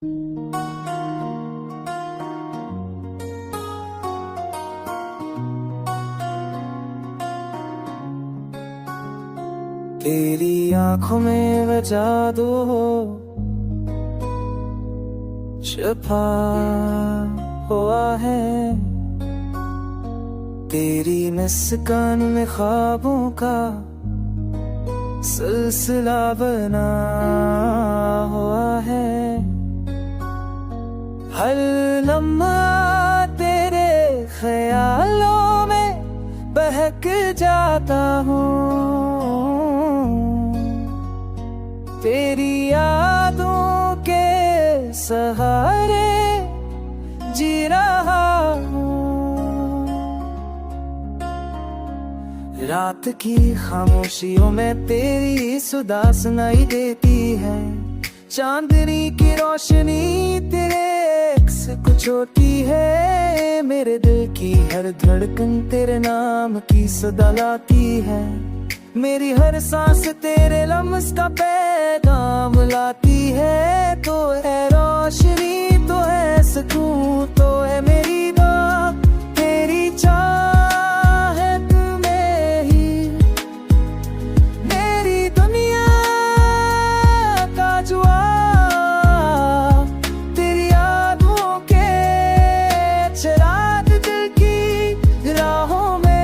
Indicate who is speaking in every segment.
Speaker 1: तेरी आंखों में वह जादू हो छुपा हुआ है, तेरी मुस्कान में ख्वाबों का सिलसिला बना हुआ है। हर लम्हा तेरे ख्यालों में बहक जाता हूँ, तेरी यादों के सहारे जी रहा हूँ। रात की खामोशियों में तेरी सुधा सुनाई देती है, चांदनी की रोशनी तेरे अक्स को छोटी है। मेरे दिल की हर धड़कन तेरे नाम की सदा लाती है, मेरी हर सांस तेरे लम्स का पैगाम लाती है। तो है रोशनी, तो है सुकून, तो है मेरी दुआ, तेरी चाहत में ही मेरी दुनिया का जुआ। तेरी यादों के चिराग दिल की राहों में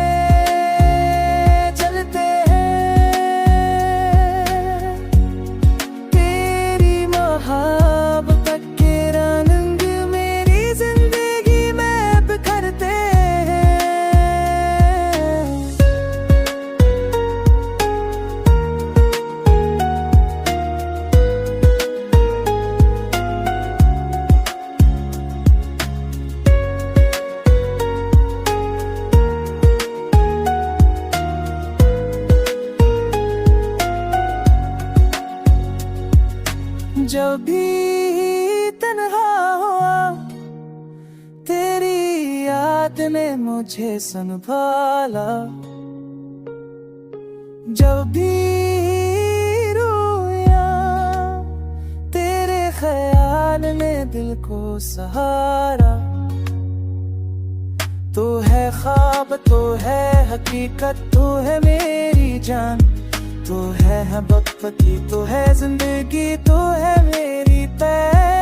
Speaker 1: जब भी तन्हा हुआ तेरी याद ने मुझे संभाला, जब भी रोया तेरे ख्याल ने दिल को सहारा। तो है ख्वाब, तो है हकीकत, तो है मेरी जान, तो है मोहब्बत, तो है जिंदगी, तो है मेरी तय।